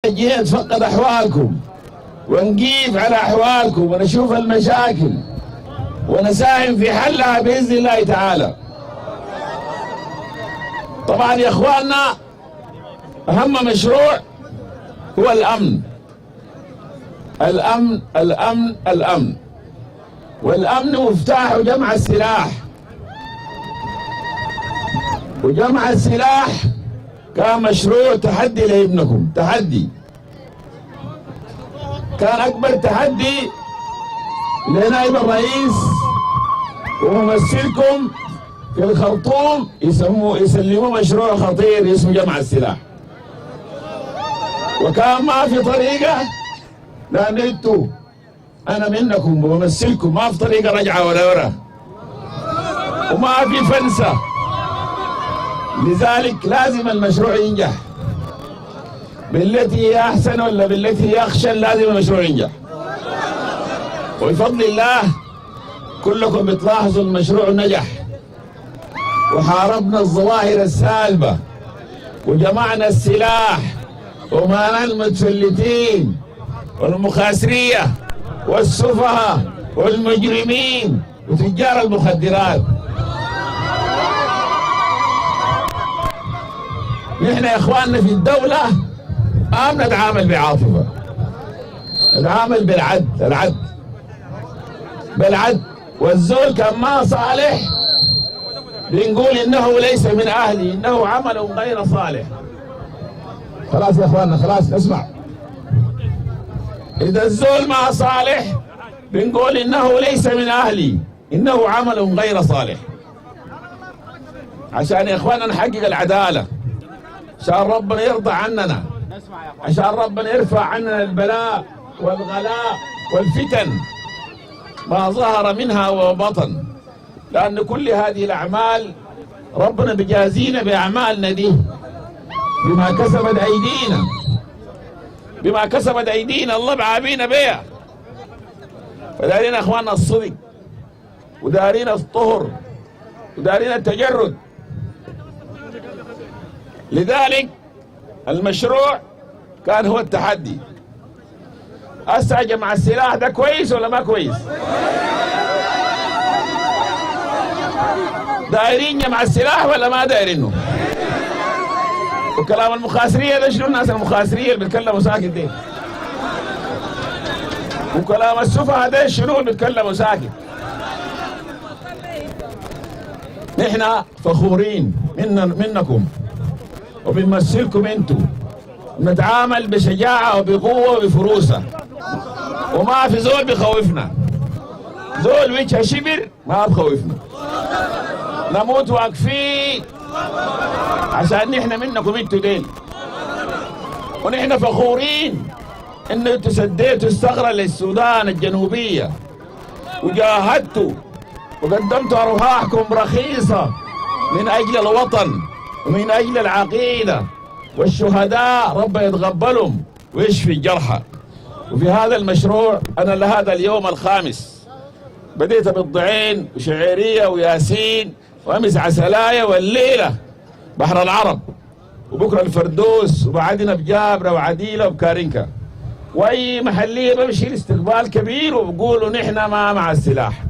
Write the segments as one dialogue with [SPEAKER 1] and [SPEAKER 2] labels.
[SPEAKER 1] نجي نتفقد أحوالكم ونقيف على أحوالكم ونشوف المشاكل ونساهم في حلها بإذن الله تعالى. طبعا يا إخواننا أهم مشروع هو الأمن. الأمن الأمن الأمن، والأمن مفتاح جمع السلاح، وجمع السلاح كان مشروع تحدي لابنكم، تحدي كان أكبر تحدي لنائب الرئيس وممثلكم في الخرطوم يسلموا مشروع خطير اسمه جمع السلاح، وكان ما في طريقة، لأن انتوا أنا منكم وممثلكم ما في طريقة رجعة ولا ورا، وما في فلسة، لذلك لازم المشروع ينجح بالتي هي أحسن ولا بالتي هي أخشن، لازم المشروع ينجح. وبفضل الله كلكم بتلاحظوا المشروع نجح، وحاربنا الظواهر السالبة وجمعنا السلاح ومانا المتفلتين والمخاسرية والسفهاء والمجرمين وتجار المخدرات. نحن يا اخواننا في الدولة ما بنتعامل بعاطفة، نتعامل بالعدل، بالعدل. والزول كان ما صالح بنقول انه ليس من اهلي، انه عمل غير صالح. خلاص يا اخواننا، خلاص نسمع. اذا الزول ما صالح بنقول انه ليس من اهلي، انه عمل غير صالح. عشان يا اخواننا نحقق العدالة، عشان ربنا يرضى عننا، عشان ربنا يرفع عننا البلاء والغلاء والفتن ما ظهر منها وبطن. لأن كل هذه الأعمال ربنا بجازينا بأعمالنا دي بما كسبت أيدينا، بما كسبت أيدينا الله بعابينا بيها. فدارين أخواننا الصدق، ودارين الطهر، ودارين التجرد. لذلك المشروع كان هو التحدي. هسه جمع السلاح ده كويس ولا ما كويس؟ دايرين جمع السلاح ولا ما دايرينه؟ وكلام المخاسرية ده شنو الناس المخاسرية اللي بيتكلموا ساكت دي؟ وكلام السفهاء ده شنو اللي بيتكلموا ساكت؟ نحن فخورين منكم وبنمثلكم انتوا، نتعامل بشجاعة وبقوة وبفروسة، وما في زول بخوفنا. زول وجهه شبر ما بخوفنا، نموت واقفين عشان نحن منكم انتوا ديل. ونحن فخورين انه تسديتوا الثغرة للسودان الجنوبية وجاهدتوا وقدمتوا ارواحكم رخيصة من اجل الوطن ومن اجل العقيدة، والشهداء رب يتقبلهم ويشفي الجرحى. وفي هذا المشروع انا لهذا اليوم الخامس بديت بالضعين وشعيرية وياسين وامس عسلاية، والليلة بحر العرب، وبكرة الفردوس، وبعدنا بجابرة وعديلة وبكارينكا. واي محلية بمشي الاستقبال كبير وبقولوا نحن ما مع السلاح،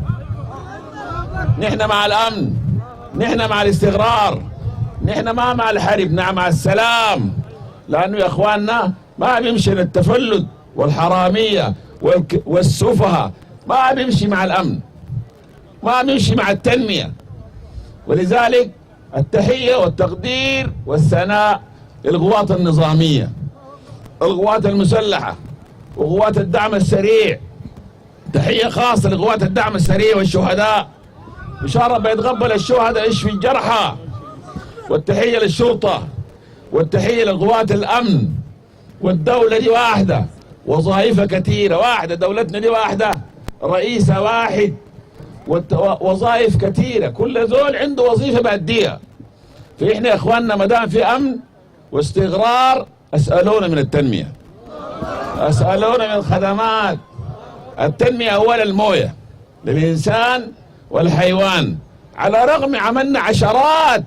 [SPEAKER 1] نحن مع الامن، نحن مع الاستقرار، نحن ما مع الحرب، نحن مع السلام. لانه يا اخواننا ما بيمشي التفلت والحرامية والسفهاء، ما بيمشي مع الامن، ما بيمشي مع التنمية. ولذلك التحية والتقدير والثناء للقوات النظامية، القوات المسلحة وقوات الدعم السريع. تحية خاصة لقوات الدعم السريع والشهداء، مشان رب يتقبل الشهداء يشفي الجرحى. والتحية للشرطة، والتحية لقوات الأمن. والدولة دي واحدة، وظائفها كثيرة، واحدة دولتنا دي واحدة، رئيسها واحد، وظائف كثيرة، كل زول عنده وظيفة بأديها. فإحنا يا إخواننا ما دام في أمن واستقرار أسألونا من التنمية، أسألونا من الخدمات. التنمية أولا الموية للإنسان والحيوان، على رغم عملنا عشرات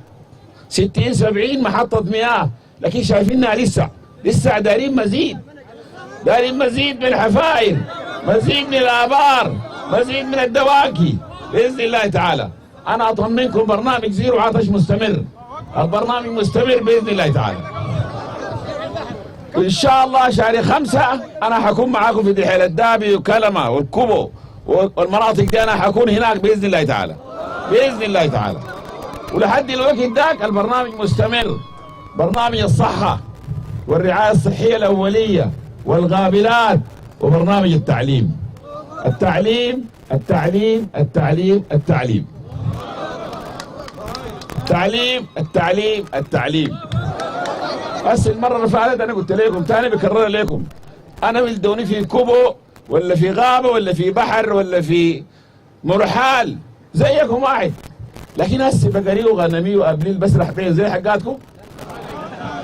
[SPEAKER 1] 60-70 محطة مياه، لكن شايفينها لسه لسه دارين مزيد، دارين مزيد من الحفاير، مزيد من الآبار، مزيد من الدواكي بإذن الله تعالى. أنا أطمنكم برنامج زيرو عطش مستمر، البرنامج مستمر بإذن الله تعالى. وإن شاء الله شهر 5 أنا حكون معاكم في دحيل الدابي وكلمة والكوبو والمناطق دي، أنا حكون هناك بإذن الله تعالى، بإذن الله تعالى. ولحد الوقت ذاك البرنامج مستمر، برنامج الصحة والرعاية الصحية الأولية والغابلات وبرنامج التعليم. التعليم التعليم التعليم التعليم التعليم التعليم التعليم. بس المرة اللي فاتت أنا قلت لكم تاني بكرر لكم، أنا ولدوني في كوبو ولا في غابة ولا في بحر ولا في مرحال زيكم واحد، لكن هسه بقري وغنمي وأبليل بسرح بين زي حقاتكم.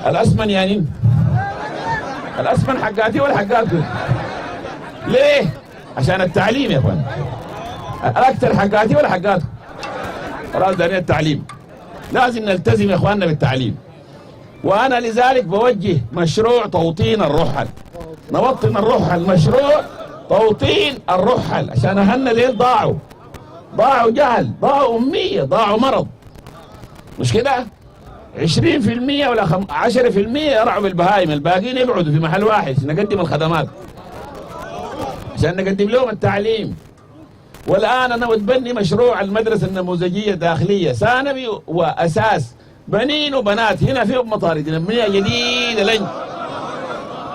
[SPEAKER 1] الأسمن يعني الأسمن حقاتي ولا حقاتكم؟ ليه؟ عشان التعليم يا اخوان. الأكثر حقاتي ولا حقاتكم؟ خلاص دارين التعليم، لازم نلتزم يا اخواننا بالتعليم. وأنا لذلك بوجه مشروع توطين الرحل، نوطن الرحل، مشروع توطين الرحل، عشان أهلنا ليه ضاعوا جهل، ضاعوا أمية، ضاعوا مرض، مش كده؟ 20% ولا 10% يرعوا بالبهايم، الباقيين يقعدوا في محل واحد عشان نقدم الخدمات، عشان نقدم لهم التعليم. والآن أنا بتبني مشروع المدرسة النموذجية داخلية ثانوي وأساس، بنين وبنات، هنا فيهم مطارد نبنيها جديدة لن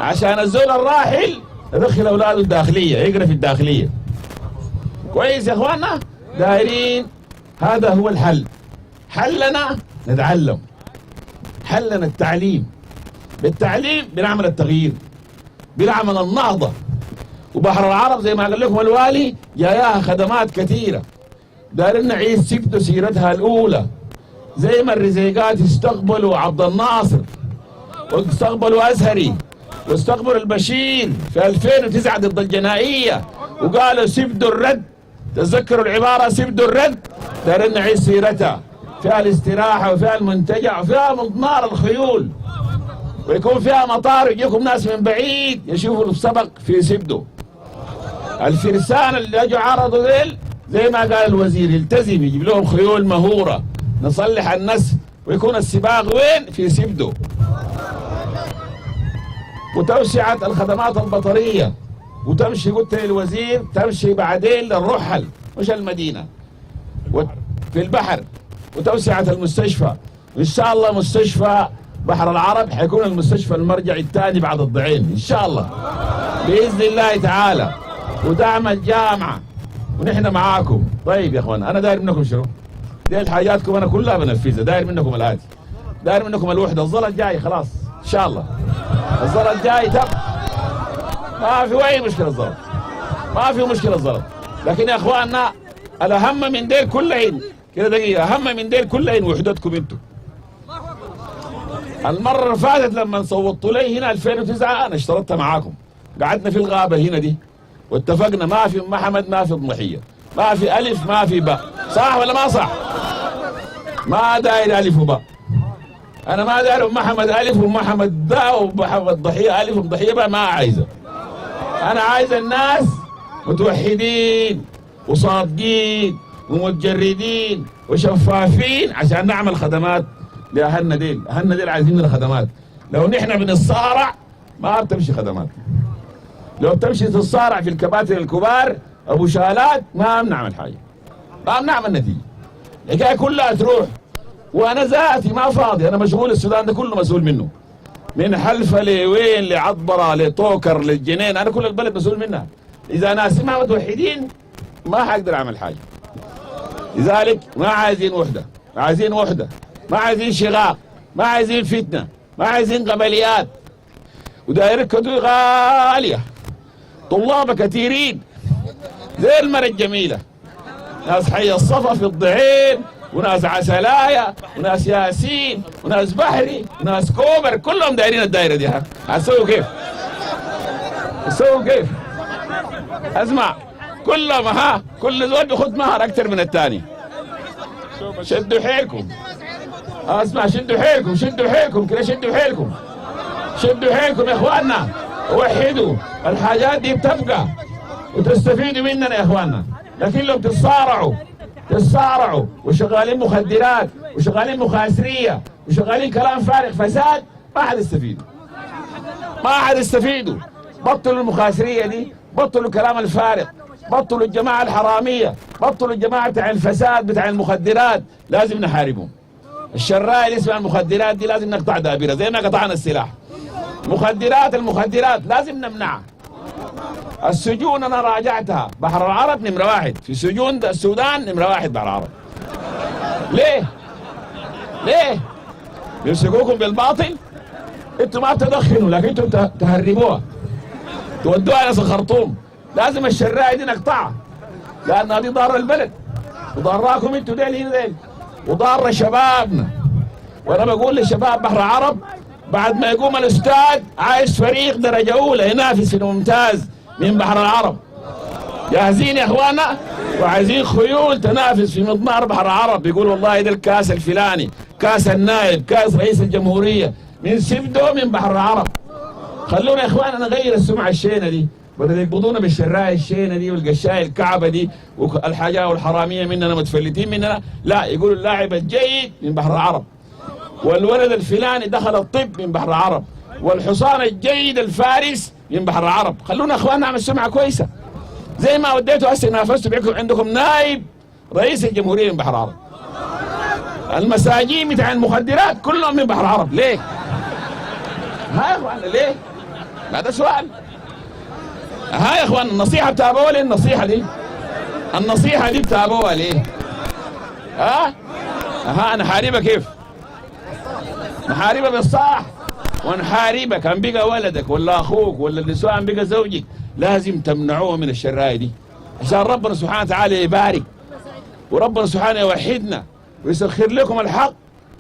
[SPEAKER 1] عشان الزول الراحل يدخل أولاده الداخلية، يقرأ في الداخلية. كويس يا إخواننا؟ دايرين، هذا هو الحل. حلنا نتعلم، حلنا التعليم، بالتعليم بنعمل التغيير، بنعمل النهضة. وبحر العرب زي ما قال لكم الوالي جاياها خدمات كثيرة، دايرين نعيد سبتوا سيرتها الأولى، زي ما الرزيقات استقبلوا عبد الناصر واستقبلوا أزهري واستقبلوا البشير في 2009 ضد الجنائية وقالوا سبدوا الرد، تذكروا العبارة سبدوا الرد. دايرين نعيد سيرتها، فيها الاستراحة وفيها المنتجع وفيها مضمار الخيول، ويكون فيها مطار يجيكم ناس من بعيد يشوفوا السبق في سبدو. الفرسان اللي اجوا عرضوا ذيل زي ما قال الوزير يلتزم يجيب لهم خيول مهورة نصلح النسل، ويكون السباق وين؟ في سبدو. وتوسعة الخدمات البطرية، وتمشي قلت للوزير تمشي بعدين للرحل مش المدينة، في البحر. وتوسعة المستشفى، إن شاء الله مستشفى بحر العرب حيكون المستشفى المرجعي الثاني بعد الضعين إن شاء الله بإذن الله تعالى. ودعم الجامعة ونحن معاكم. طيب يا اخوان، أنا داير منكم شنو؟ دي الحاجاتكم أنا كلها بنفذها، داير منكم الآتي، داير منكم الوحدة. الظل الجاي خلاص إن شاء الله، الظل الجاي تم، ما في أي مشكلة الظل، ما في مشكلة الظل. لكن يا اخواننا الأهم من ديل كلهن كده دقيقة، أهم من ديل كلهن وحدتكم انتم. المرة اللي فاتت لما صوتوا لي هنا 2009 أنا اشترطت معاكم، قعدنا في الغابة هنا دي واتفقنا ما في أم أحمد، ما في ضحية، ما في ألف، ما في باء، صح ولا ما صح؟ ما داير ألف وباء، أنا ما داير أم أحمد ألف وأم أحمد باء وأم أحمد ضحية ألف وأم ضحية باء، ما عايزة. أنا عايز الناس متوحدين وصادقين ومتجردين وشفافين عشان نعمل خدمات لأهلنا ديل. أهلنا ديل عايزين لنا خدمات، لو نحن بنتصارع ما بتمشي خدمات، لو بتمشي تتصارع في الكباتن الكبار أبو شالات ما بنعمل حاجة، ما بنعمل نتيجة. الحكاية كلها تروح. وأنا ذاتي ما فاضي، أنا مشغول، السودان ده كله مسؤول منه، من حلفة لوين لعطبرة لطوكر للجنين، أنا كل البلد مسؤول منها. إذا ناس ما متوحدين ما حقدر أعمل حاجة. لذلك ما عايزين وحدة، عايزين وحدة، ما عايزين شغاق، ما عايزين فتنة، ما عايزين قبليات. وداير كدو غالية، طلاب كثيرين زي المرة الجميلة، ناس حي الصفا في الضعين، وناس عسلايا، وناس ياسين، وناس بحري، وناس كوبر، كلهم دايرين الدايرة دي. هتسووا كيف؟ هتسووا كيف؟ اسمع، كلهم كل زول بياخد مهر أكثر من الثاني. شدوا حيلكم، اسمع، شدوا حيلكم، شدوا حيلكم كده، شدوا حيلكم. شدوا حيلكم يا اخواننا، وحدوا. الحاجات دي بتبقى وتستفيدوا مننا يا اخواننا، لكن لو تتصارعوا وشغالين مخدرات وشغالين مخاسريه وشغالين كلام فارغ فساد، ما حد يستفيدوا. بطلوا المخاسريه دي، بطلوا الكلام الفارغ، بطلوا الجماعه الحراميه، بطلوا الجماعه بتاع الفساد بتاع المخدرات. لازم نحاربهم. الشراء اللي اسمها المخدرات دي لازم نقطع دابرها زي ما قطعنا السلاح. المخدرات لازم نمنعها. السجون انا راجعتها، بحر العرب نمره واحد، في سجون السودان نمره واحد بحر العرب. ليه؟ يمسكوكم بالباطل، انتوا ما بتدخنوا لكن انتوا تهربوها تودوها الى الخرطوم. لازم الشراء دي نقطعها، لانها دي ضار البلد وضاراكم انتوا ديل وضار شبابنا. وانا بقول لشباب بحر العرب، بعد ما يقوم الاستاذ عايز فريق درجه اولى ينافس في الممتاز من بحر العرب. جاهزين يا اخوانا؟ وعايزين خيول تنافس في مضمار بحر العرب، بيقول والله ده الكاس الفلاني، كاس النائب، كاس رئيس الجمهوريه من سبدو من بحر العرب. خلونا يا اخوانا نغير السمعه الشينه دي، بدل يقبضونا بالشراي الشينه دي والقشاي الكعبه دي والحاجه والحراميه مننا متفلتين مننا. لا، يقولوا اللاعب الجيد من بحر العرب، والولد الفلاني دخل الطب من بحر العرب، والحصان الجيد الفارس من بحر العرب. خلونا اخوان نعمل سمعه كويسه زي ما وديتوا هسه نافستوا بيكم عندكم نائب رئيس الجمهوريه من بحر العرب. المساجين بتاع المخدرات كلهم من بحر العرب. ليه؟ ها يا اخوان ليه؟ هذا سؤال. ها يا اخوان النصيحه بتابعوها ليه؟ النصيحه دي بتابعوها ليه؟ ها نحاربها كيف؟ نحاربها بالصح، ونحاربها كان بقى ولدك ولا اخوك ولا النسوان بقى زوجك، لازم تمنعوه من الشرايه دي عشان ربنا سبحانه وتعالى يبارك، وربنا سبحانه يوحدنا ويسخر لكم الحق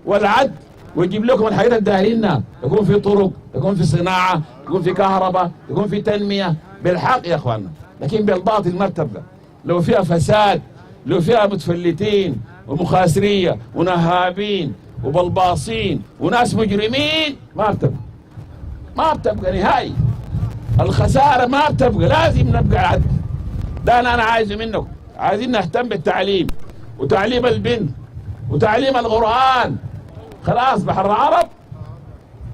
[SPEAKER 1] والعدل ويجيب لكم الحاجات اللي دايرينها، يكون في طرق، يكون في صناعه، يكون في كهرباء، يكون في تنميه بالحق يا اخواننا، لكن بالباطل ما بتبقى. لو فيها فساد، لو فيها متفلتين ومخاسريه ونهابين وبلباصين وناس مجرمين، ما بتبقى نهائي. الخساره ما بتبقى، لازم نبقى عدل. ده انا عايزه منكم، عايزين نهتم بالتعليم وتعليم البنت وتعليم القرآن. خلاص بحر العرب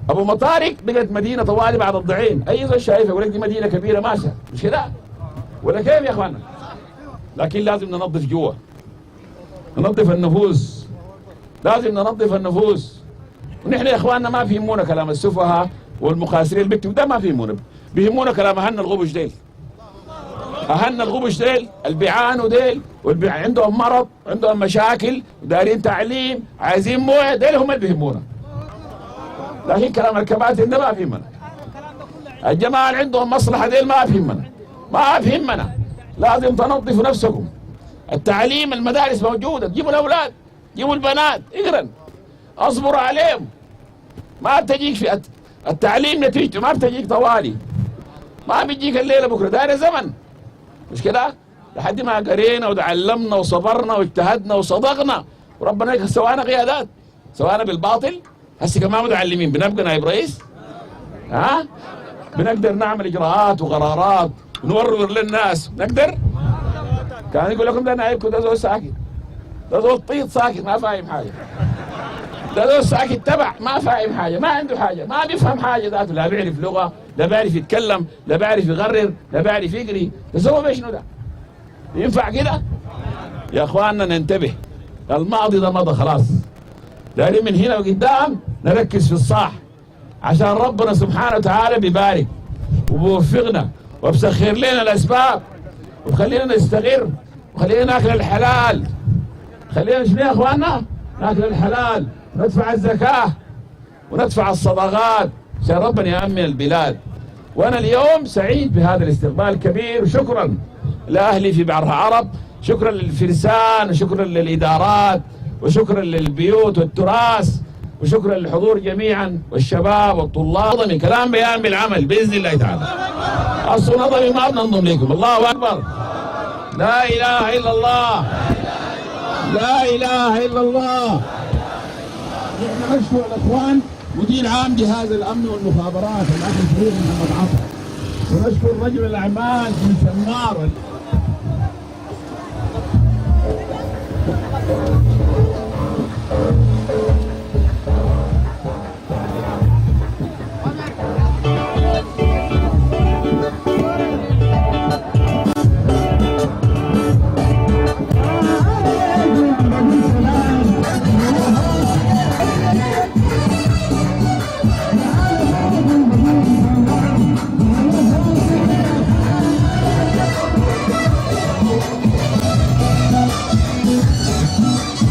[SPEAKER 1] ابو مطارق بقت مدينه طوالي بعد الضعين، اي زول شايفه يقول لك دي مدينه كبيره ماشيه، مش كده؟ ولا كيف يا اخوانا؟ لكن لازم ننظف جوا، ننظف النفوس، لازم ننظف النفوس. ونحن يا اخواننا ما بيهمونا كلام السفهاء والمخاسرين البكتب ده، ما بيهمونا كلام اهلنا الغبش ديل. اهلنا الغبش ديل البيعان وديل عندهم مرض، عندهم مشاكل، دارين تعليم، عايزين مويه، ديل هم اللي بيهمونا. لكن كلام الكباتن ده ما بيهمنا. الجماعه اللي عندهم مصلحه ديل ما بيهمنا. لازم تنظفوا نفسكم. التعليم المدارس موجوده، جيبوا الاولاد، جيبوا البنات اقرا، اصبروا عليهم. ما بتجيك في التعليم نتيجته ما بتجيك طوالي، ما بيجيك الليله بكره، داير زمن، مش كده؟ لحد ما قرينا وتعلمنا وصبرنا واجتهدنا وصدقنا وربنا سوانا قيادات، سوانا بالباطل. هسه كمان متعلمين بنبقى نائب رئيس؟ بنقدر نعمل اجراءات وقرارات ونورر للناس، نقدر؟ كان يقول لكم ده نائبكم ده زول ساكت، ده زول طيط ساكت ما فاهم حاجه، ده زول ساكت تبع ما فاهم حاجه، ما عنده حاجه، ما بيفهم حاجه ذاته، لا بيعرف لغه، لا بيعرف يتكلم، لا بيعرف يغرر، لا بيعرف يقري، تسوى بشنو ده؟ ينفع كده؟ يا اخواننا ننتبه، الماضي ده مضى خلاص، دايرين من هنا وقدام نركز في الصح عشان ربنا سبحانه وتعالى بيبارك وبيوفقنا وبسخر لنا الاسباب وبخلينا نستغر وخلينا ناكل الحلال. خلينا شنو يا اخواننا؟ ناكل الحلال، ندفع الزكاه وندفع الصدقات عشان ربنا يأمن البلاد. وانا اليوم سعيد بهذا الاستقبال الكبير، وشكرا لاهلي في بحر العرب، شكرا للفرسان، وشكرا للادارات، وشكرا للبيوت والتراث، وشكرا للحضور جميعا والشباب والطلاب. من كلام بيان بالعمل باذن الله تعالى. اصل نظري ما بننضم لكم. الله اكبر، لا اله الا الله، لا اله الا الله. نحن نشكر الاخوان مدير عام جهاز الامن والمخابرات الاخ الشهير محمد عطا، ونشكر رجل الاعمال من سنار